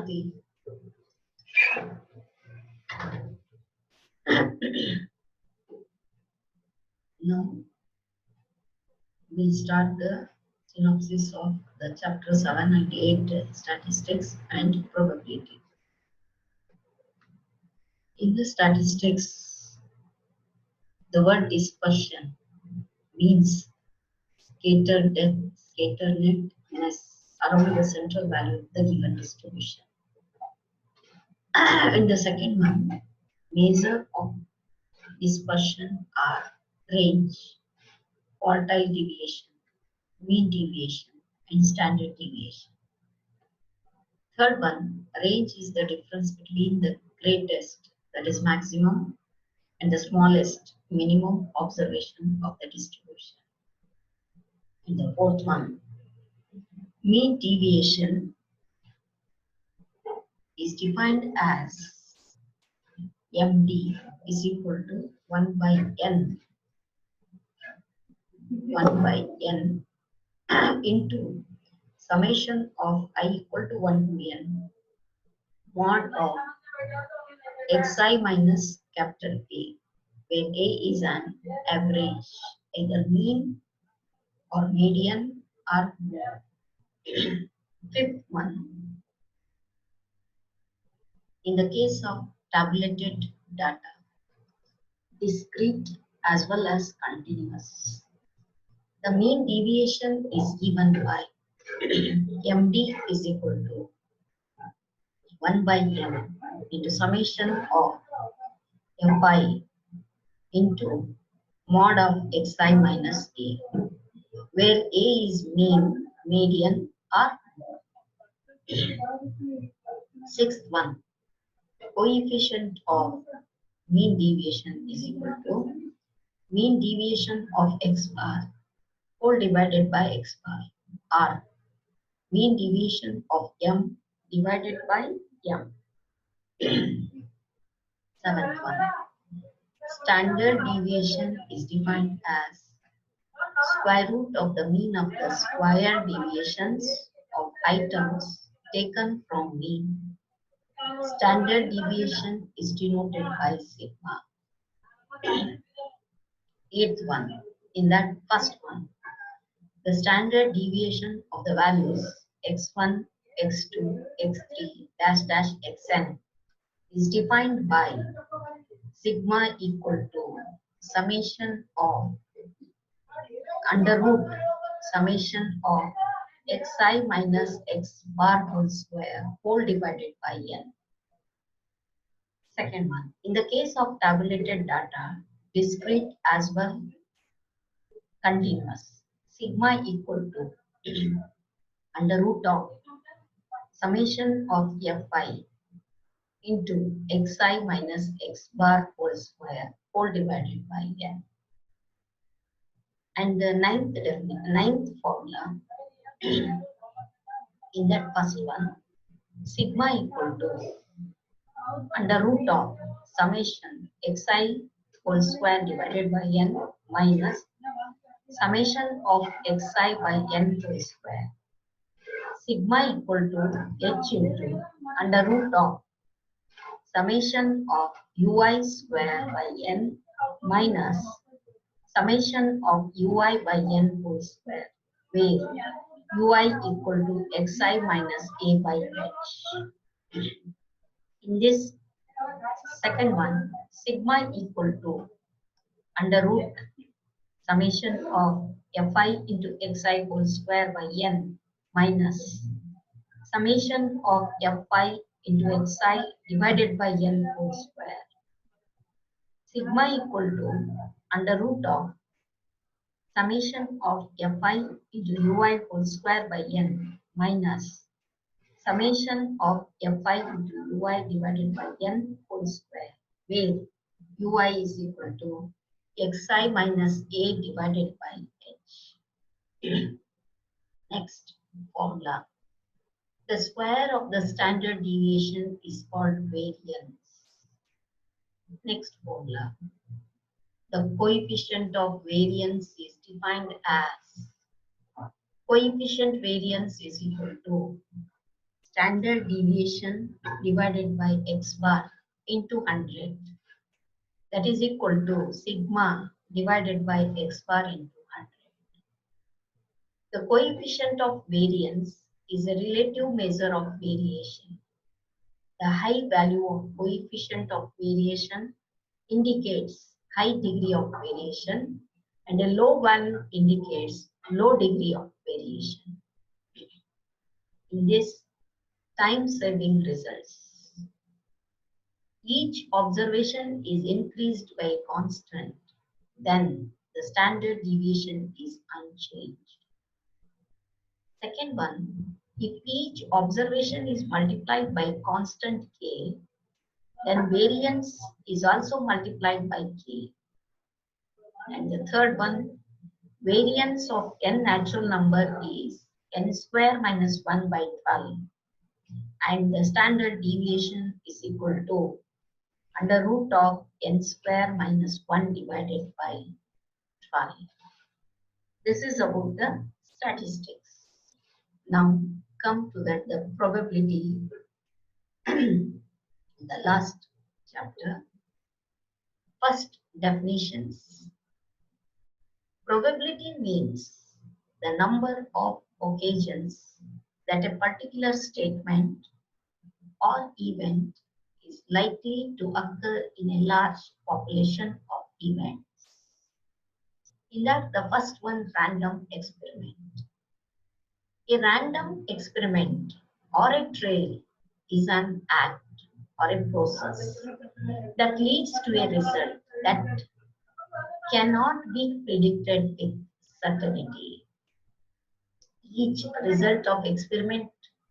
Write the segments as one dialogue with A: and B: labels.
A: Patil. Now we'll start the synopsis of the chapter 7 and 8, statistics and probability. In the statistics, the word dispersion means scattered netness around the central value of the given distribution. In the second one, measure of dispersion are range, quartile deviation, mean deviation, and standard deviation. Third one, range is the difference between the greatest, that is maximum, and the smallest, minimum observation of the distribution. And the fourth one, mean deviation is defined as MD is equal to 1 by N into summation of I equal to 1 to N mod of xi minus capital A, where A is an average, either mean or median or more. Fifth one, in the case of tabulated data, discrete as well as continuous, the mean deviation is given by MD is equal to 1 by M into summation of Fi into mod of xi minus A, where A is mean, median, or more. Sixth one, coefficient of mean deviation is equal to mean deviation of x bar whole divided by x bar, or mean deviation of M divided by M. Seventh one, standard deviation is defined as square root of the mean of the square deviations of items taken from mean. Standard deviation is denoted by sigma. Eighth one, in that first one, the standard deviation of the values x1, x2, x3, dash dash xn is defined by sigma equal to summation of under root summation of xi minus x bar whole square whole divided by n. Second one, in the case of tabulated data, discrete as well continuous, sigma equal to under root of summation of fi into xi minus x bar whole square whole divided by n. And the ninth formula, in that first one, sigma equal to under root of summation xi whole square divided by n minus summation of xi by n whole square. Sigma equal to h into under root of summation of ui square by n minus summation of ui by n whole square, where ui equal to xi minus a by h. In this second one, sigma equal to under root summation of fi into xi whole square by n minus summation of fi into xi divided by n whole square. Sigma equal to under root of summation of fi into ui whole square by n minus summation of fi into ui divided by n whole square, where ui is equal to xi minus a divided by h. Next formula. The square of the standard deviation is called variance. Next formula. The coefficient of variance is defined as coefficient variance is equal to standard deviation divided by x bar into 100. That is equal to sigma divided by x bar into 100. The coefficient of variance is a relative measure of variation. The high value of coefficient of variation indicates high degree of variation, and a low value indicates low degree of variation. In this, time-saving results. Each observation is increased by a constant, then the standard deviation is unchanged. Second one, if each observation is multiplied by constant k, then variance is also multiplied by k. And the third one, variance of n natural number is n square minus 1 by 12, and the standard deviation is equal to under root of n square minus 1 divided by 12. This is about the statistics. Now come to the probability, the last chapter. First, definitions. Probability means the number of occasions that a particular statement or event is likely to occur in a large population of events. In that, the first one, random experiment. A random experiment or a trail is an act or a process that leads to a result that cannot be predicted with certainty. Each result of experiment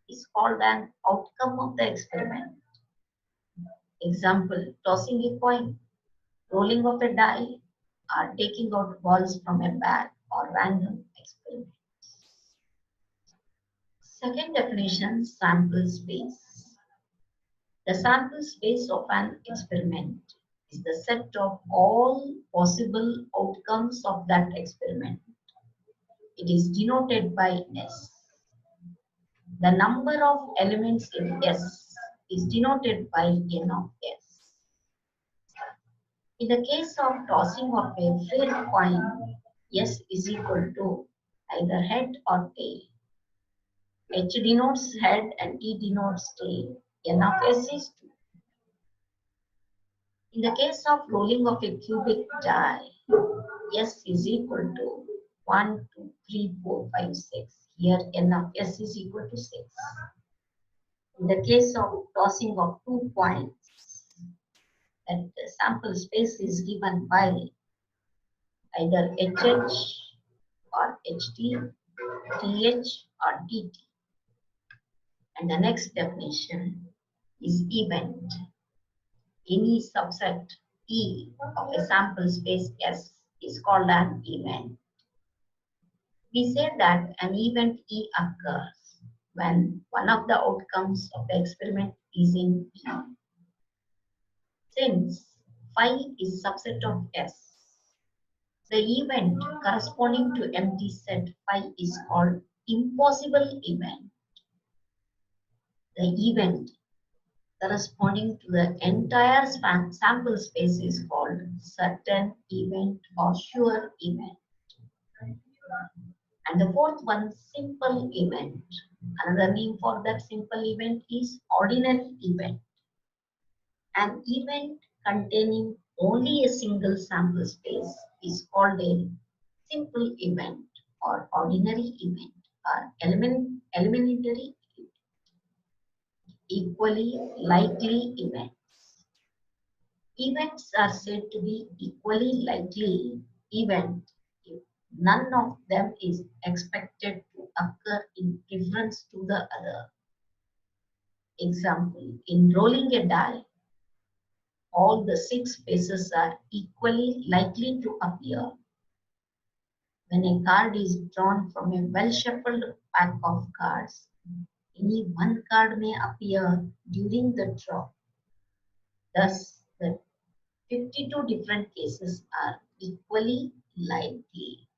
A: is called an outcome of the experiment. Example, tossing a coin, rolling of a die, or taking out balls from a bag or random experiment. Second definition, sample space. The sample space of an experiment is the set of all possible outcomes of that experiment. It is denoted by S. The number of elements in S is denoted by N of S. In the case of tossing of a fair coin, S is equal to either head or tail. H denotes head and T denotes tail. N of S is 2. In the case of rolling of a cubic die, S is equal to 1, 2, 3, 4, 5, 6. Here N of S is equal to 6. In the case of tossing of 2 coins, that the sample space is given by either HH or HT, TH or TT. And the next definition is event. Any subset E of a sample space S is called an event. We say that an event E occurs when one of the outcomes of the experiment is in P. Since phi is subset of S, the event corresponding to empty set phi is called impossible event. The event corresponding to the entire sample space is called certain event or sure event. And the fourth one, simple event. Another name for that simple event is ordinary event. An event containing only a single sample space is called a simple event or ordinary event or eliminatory equally likely events. Events are said to be equally likely event if none of them is expected to occur in preference to the other. Example, in rolling a die, all the 6 spaces are equally likely to appear. When a card is drawn from a well-shuffled pack of cards, any one card may appear during the draw. Thus, the 52 different cases are equally likely.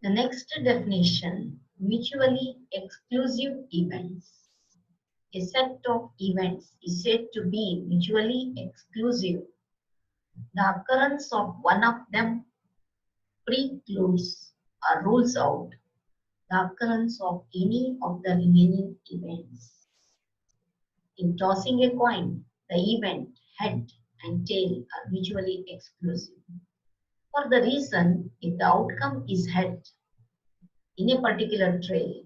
A: The next definition, mutually exclusive events. A set of events is said to be mutually exclusive. The occurrence of one of them precludes or rules out the occurrence of any of the remaining events. In tossing a coin, the event head and tail are mutually exclusive. For the reason, if the outcome is head in a particular trail,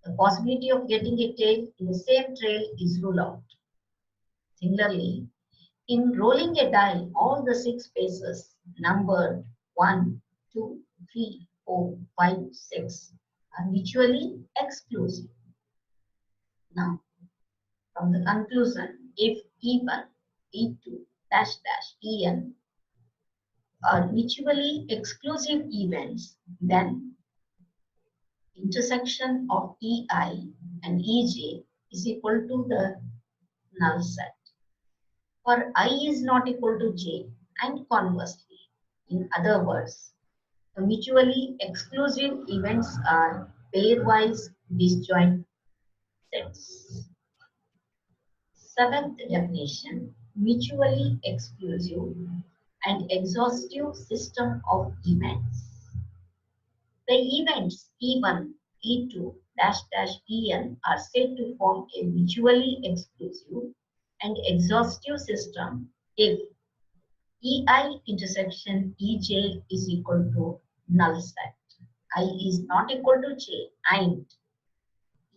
A: the possibility of getting a tail in the same trail is ruled out. Similarly, in rolling a die, all the 6 spaces numbered 1, 2, 3, 4, 5, 6 are mutually exclusive. Now, from the conclusion, if E1, E2, dash dash, En are mutually exclusive events, then intersection of EI and EJ is equal to the null set. For I is not equal to J and conversely. In other words, the mutually exclusive events are pairwise disjoint sets. Seventh definition, mutually exclusive and exhaustive system of events. The events E1, E2, dash dash En are said to form a mutually exclusive and exhaustive system if EI intersection EJ is equal to null set. I is not equal to J and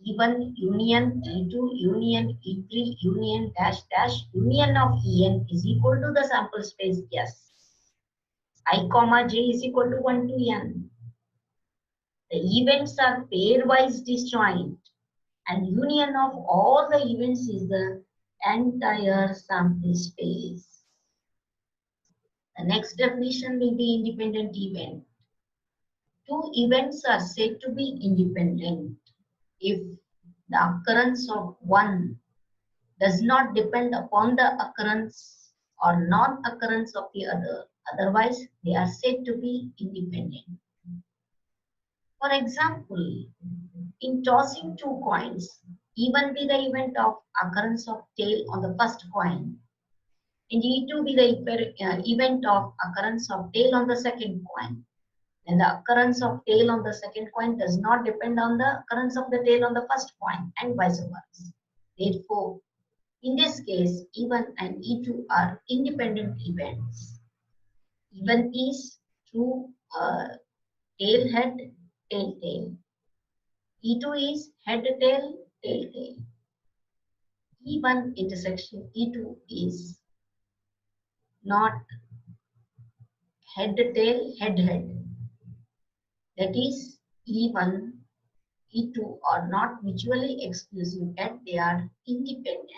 A: E1 union E2 union E3 union dash dash union of En is equal to the sample space S. I comma J is equal to 1 to N. The events are pairwise disjoint and union of all the events is the entire sample space. The next definition will be independent event. Two events are said to be independent if the occurrence of one does not depend upon the occurrence or non-occurrence of the other. Otherwise, they are said to be independent. For example, in tossing two coins, even be the event of occurrence of tail on the first coin, and E2 be the event of occurrence of tail on the second coin. Then the occurrence of tail on the second coin does not depend on the occurrence of the tail on the first coin, and vice versa. Therefore, in this case, E1 and E2 are independent events. E1 is through tail head, tail tail. E2 is head tail, tail tail. E1 intersection E2 is not head tail, head head. That is, E1, E2 are not mutually exclusive, yet they are independent.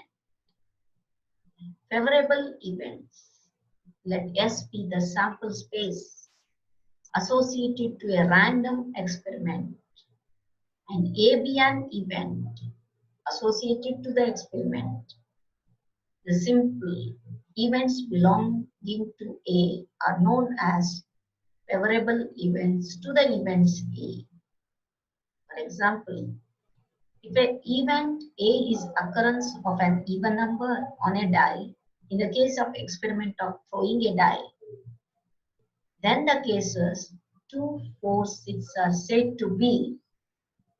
A: Favorable events. Let S be the sample space associated to a random experiment, and A be an event associated to the experiment. The simple events belonging to A are known as favorable events to the events A. For example, if an event A is occurrence of an even number on a die, in the case of experiment of throwing a die, then the cases 2, 4, 6 are said to be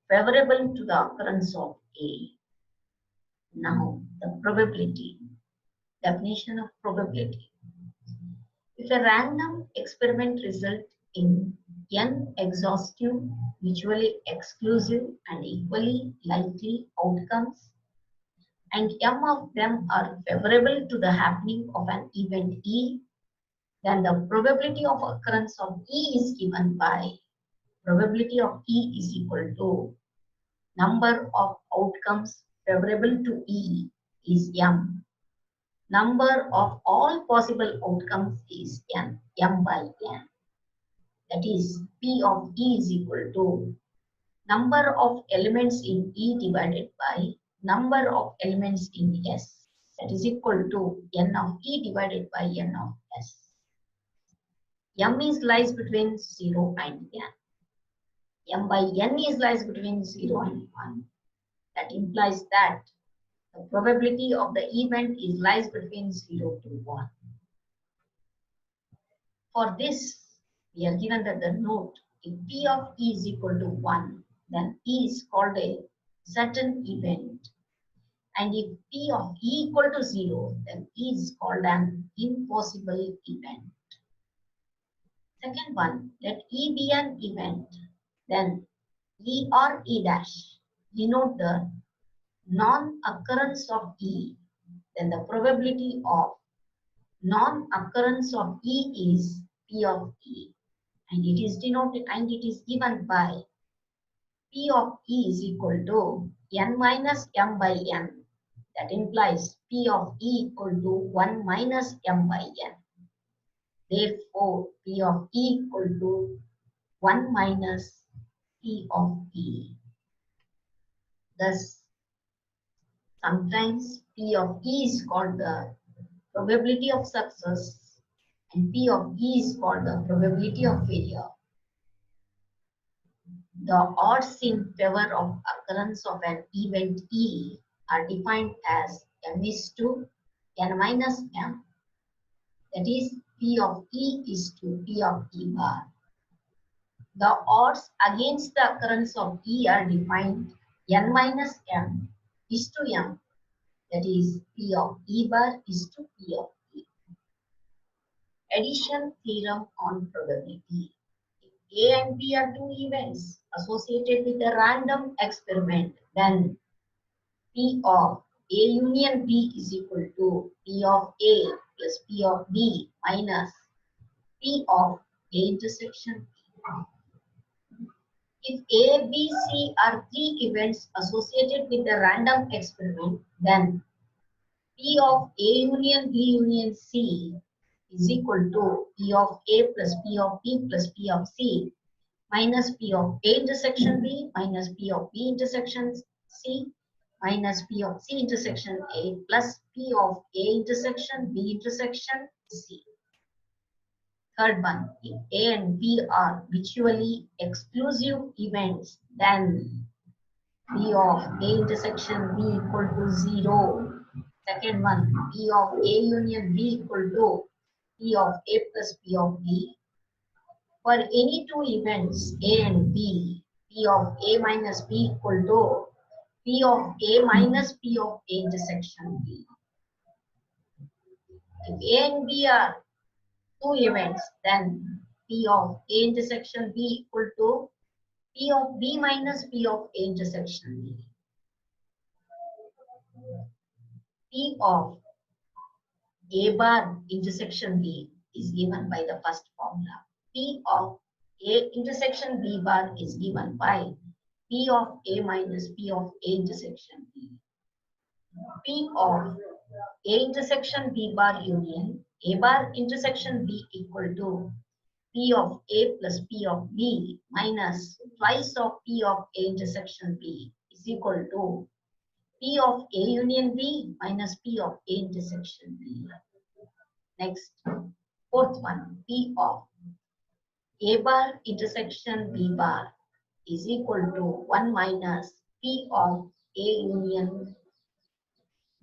A: favorable to the occurrence of A. Now, the probability. Definition of probability. If a random experiment results in n exhaustive, mutually exclusive, and equally likely outcomes, and m of them are favorable to the happening of an event E, then the probability of occurrence of E is given by probability of E is equal to number of outcomes favorable to E is m. Number of all possible outcomes is n, m by n. That is, P of E is equal to number of elements in E divided by number of elements in S. That is equal to n of E divided by n of S. M is lies between 0 and n. m by n is lies between 0 and 1. That implies that the probability of the event is lies between 0 to 1. For this, we are given that the note, if P of E is equal to 1, then E is called a certain event. And if P of E equal to 0, then E is called an impossible event. Second one, let E be an event. Then E or E dash denote the non-occurrence of E. Then the probability of non-occurrence of E is P of E. And it is denoted and it is given by P of E is equal to n minus m by n. That implies P of E equal to 1 minus m by n. Therefore, P of E equal to 1 minus P of E. Thus, sometimes P of E is called the probability of success and P of E is called the probability of failure. The odds in favor of occurrence of an event E are defined as m is to n minus m. That is, P of E is to P of E bar. The odds against the occurrence of E are defined n minus m is to m. That is, P of E bar is to P of E. Addition theorem on probability. If A and B are two events associated with a random experiment, then P of A union B is equal to P of A plus P of B minus P of A intersection B. If A, B, C are three events associated with a random experiment, then P of A union B union C is equal to P of A plus P of B plus P of C minus P of A intersection B minus P of B intersection C minus P of C intersection A plus P of A intersection B intersection C. Third one, if A and B are mutually exclusive events, then P of A intersection B equal to 0. Second one, P of A union B equal to P of A plus P of B. For any two events A and B, P of A minus B equal to P of A minus P of A intersection B. If A and B are two events, then P of A intersection B equal to P of B minus P of A intersection B. P of A bar intersection B is given by the first formula. P of A intersection B bar is given by P of A minus P of A intersection B. P of A intersection B bar union A bar intersection B equal to P of A plus P of B minus twice of P of A intersection B is equal to P of A union B minus P of A intersection B. Next, fourth one, P of A bar intersection B bar is equal to 1 minus P of A union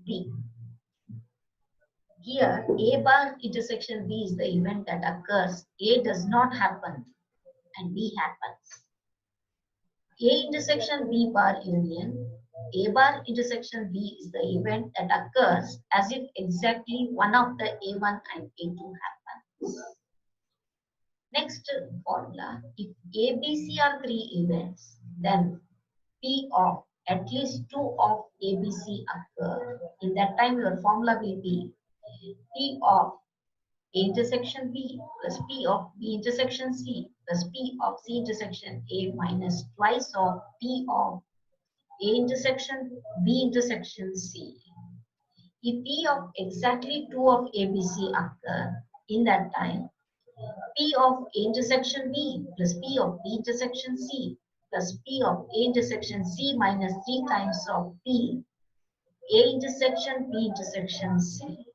A: B. Here, A bar intersection B is the event that occurs. A does not happen and B happens. A intersection B bar union A bar intersection B is the event that occurs as if exactly one of the A1 and A2 happens. Next formula, if A, B, C are three events, then P of at least two of A, B, C occur. In that time, your formula will be P of A intersection B plus P of B intersection C plus P of C intersection A minus twice of P of A intersection B intersection C. If P of exactly two of A, B, C occur, in that time, P of A intersection B plus P of B intersection C plus P of A intersection C minus 3 times of P A intersection B intersection C.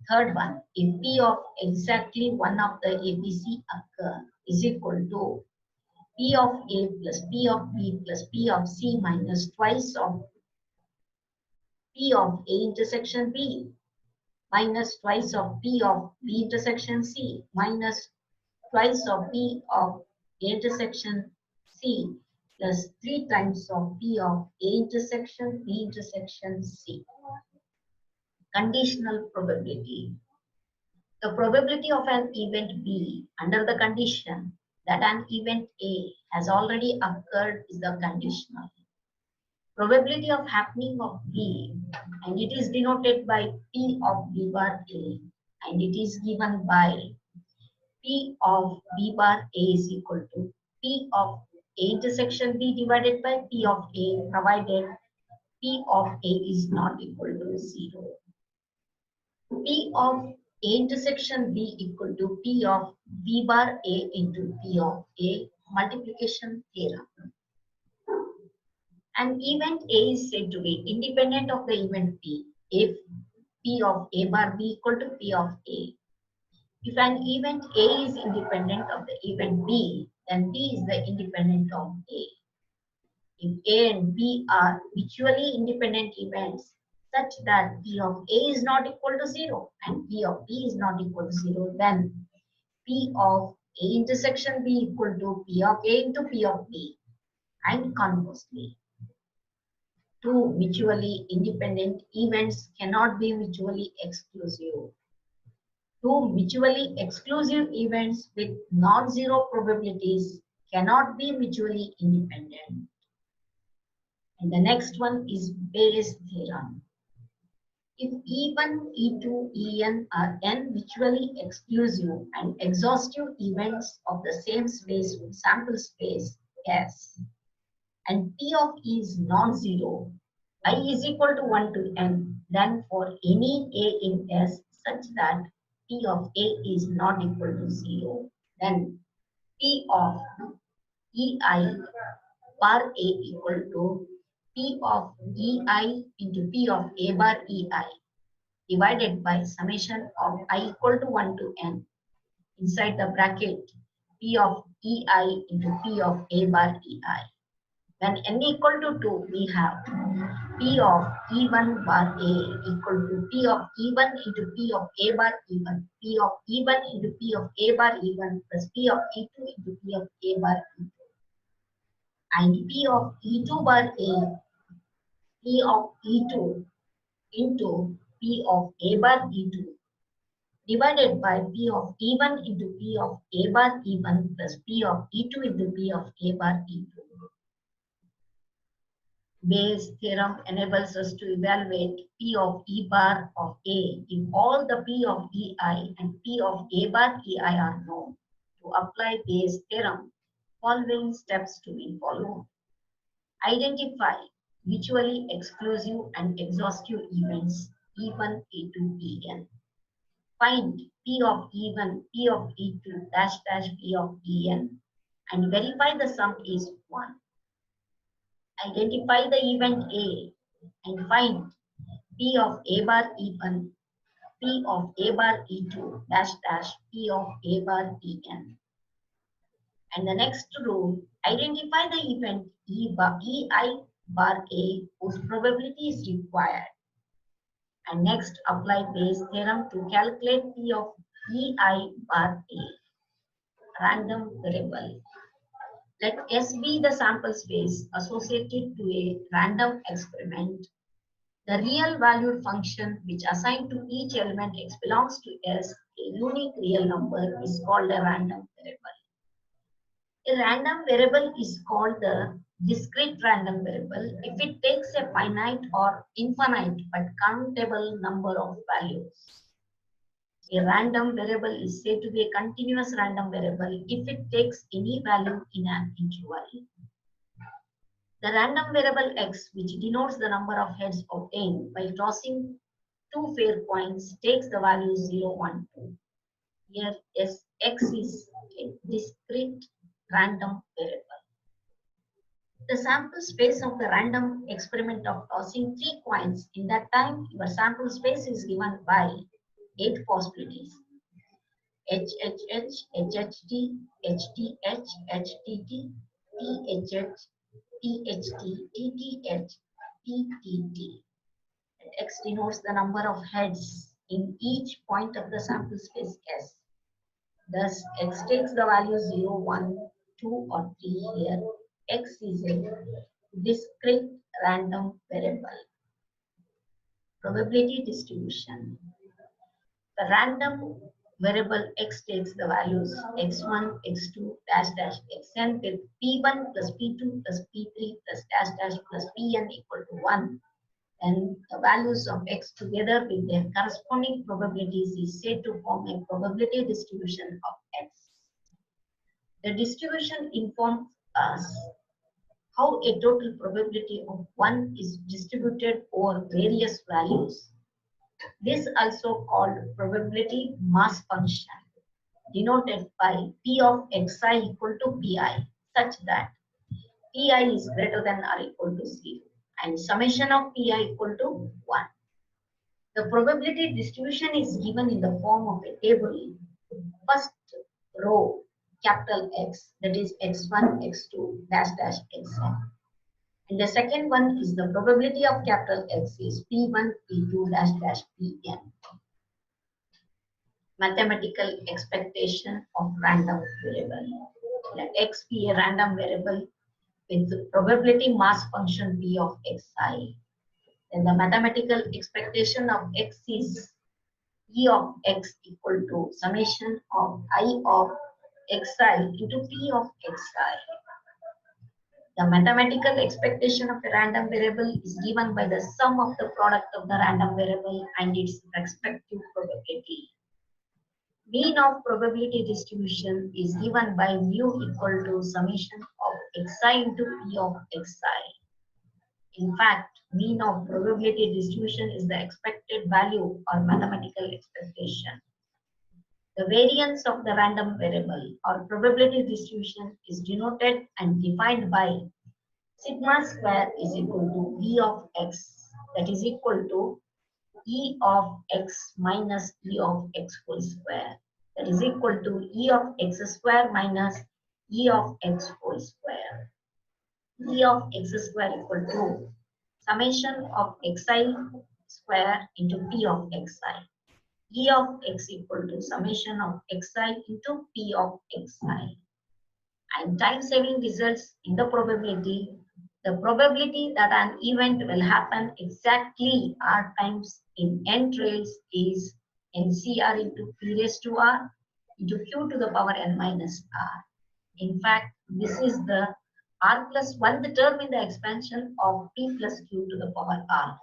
A: Third one, if P of exactly one of the ABC occur is equal to P of A plus P of B plus P of C minus twice of P of A intersection B minus twice of P of B intersection C minus twice of P of A intersection C plus 3 times of P of A intersection B intersection C. Conditional probability. The probability of an event B under the condition that an event A has already occurred is the conditional. Probability of happening of B, and it is denoted by P of B bar A, and it is given by P of B bar A is equal to P of A intersection B divided by P of A, provided P of A is not equal to 0. P of A intersection B equal to P of B bar A into P of A, multiplication theorem. An event A is said to be independent of the event B if P of A bar B equal to P of A. If an event A is independent of the event B, then B is the independent of A. If A and B are mutually independent events such that P of A is not equal to 0 and P of B is not equal to 0, then P of A intersection B equal to P of A into P of B, and conversely. Two mutually independent events cannot be mutually exclusive. Two mutually exclusive events with non-zero probabilities cannot be mutually independent. And the next one is Bayes' theorem. If E1, E2, En are n mutually exclusive and exhaustive events of the same space with sample space S, and P of E is non-zero, I is equal to 1 to n, then for any A in S such that P of A is not equal to 0, then P of EI bar A equal to P of EI into P of A bar EI divided by summation of I equal to 1 to n inside the bracket P of EI into P of A bar EI. When n equal to 2, we have P of E1 bar A equal to P of E1 into P of A bar E1, P of E1 into P of A bar E1 plus P of E2 into P of A bar E2. And P of E2 bar A, P of E2 into P of A bar E2 divided by P of E1 into P of A bar E1 plus P of E2 into P of A bar E2. Bayes' theorem enables us to evaluate P of E bar of A if all the P of EI and P of A bar EI are known. To apply Bayes' theorem, following steps to be followed. Identify mutually exclusive and exhaustive events E1, E2, En. Find P of E1, P of E2, dash dash P of En, and verify the sum is 1. Identify the event A and find P of A bar E1, P of A bar E2, dash dash P of A bar En. And the next rule, identify the event EI bar A whose probability is required. And next, apply Bayes' theorem to calculate P of EI bar A, random variable. Let S be the sample space associated to a random experiment. The real valued function which assigned to each element X belongs to S, a unique real number, is called a random variable. A random variable is called the discrete random variable if it takes a finite or infinite but countable number of values. A random variable is said to be a continuous random variable if it takes any value in an interval. The random variable X, which denotes the number of heads obtained by tossing two fair coins, takes the values 0, 1, 2. Here X is a discrete random variable. The sample space of the random experiment of tossing 3 coins, in that time your sample space is given by 8 possibilities: HHH, HHT, HTH, HTT, THH, THT, TTH, TTT. X denotes the number of heads in each point of the sample space S. Thus, X takes the values 0, 1, 2, or 3 here. X is a discrete random variable. Probability distribution. The random variable X takes the values x1, x2, dash dash xn with p1 plus p2 plus p3 plus dash dash plus pn equal to 1. And the values of X together with their corresponding probabilities is said to form a probability distribution of X. The distribution informs us how a total probability of 1 is distributed over various values. This also called probability mass function, denoted by P of xi equal to Pi, such that Pi is greater than or equal to 0 and summation of Pi equal to 1. The probability distribution is given in the form of a table. First row, capital X, that is x1, x2, dash dash xn. And the second one is the probability of capital X is P1, P2, dash dash Pn. Mathematical expectation of random variable. Let X be a random variable with the probability mass function P of xi. Then the mathematical expectation of X is E of X equal to summation of I of xi into P of xi. The mathematical expectation of a random variable is given by the sum of the product of the random variable and its respective probability. Mean of probability distribution is given by mu equal to summation of xi into P of xi. In fact, mean of probability distribution is the expected value or mathematical expectation. The variance of the random variable or probability distribution is denoted and defined by sigma square is equal to V of x, that is equal to E of x minus E of x whole square, that is equal to E of x square minus E of x whole square. E of x square equal to summation of xi square into P of xi. E of x equal to summation of xi into P of xi. And time-saving results in the probability. The probability that an event will happen exactly r times in n trails is NCR into P raised to r into Q to the power n minus r. In fact, this is the r plus 1th term in the expansion of P plus Q to the power r.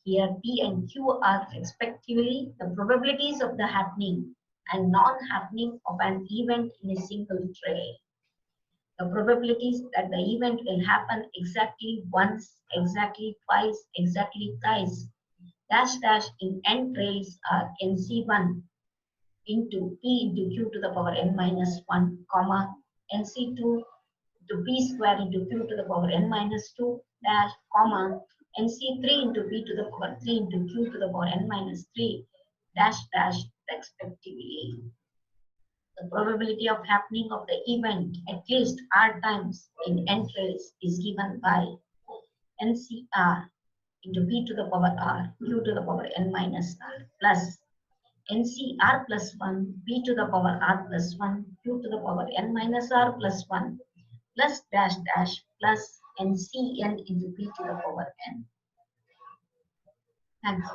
A: Here P and Q are respectively the probabilities of the happening and non-happening of an event in a single trail. The probabilities that the event will happen exactly once, exactly twice, exactly thrice, dash dash in n trails are NC1 into P into Q to the power n minus 1, comma, NC2 into P square into Q to the power n minus 2, dash, comma, NC3 into P to the power 3 into Q to the power n minus 3, dash dash respectively. The probability of happening of the event at least r times in n trails is given by NCR into P to the power r, Q to the power n minus r, plus NCR plus 1, P to the power r plus 1, Q to the power n minus r plus 1, plus dash dash plus NCN into P to the power n. Thanks.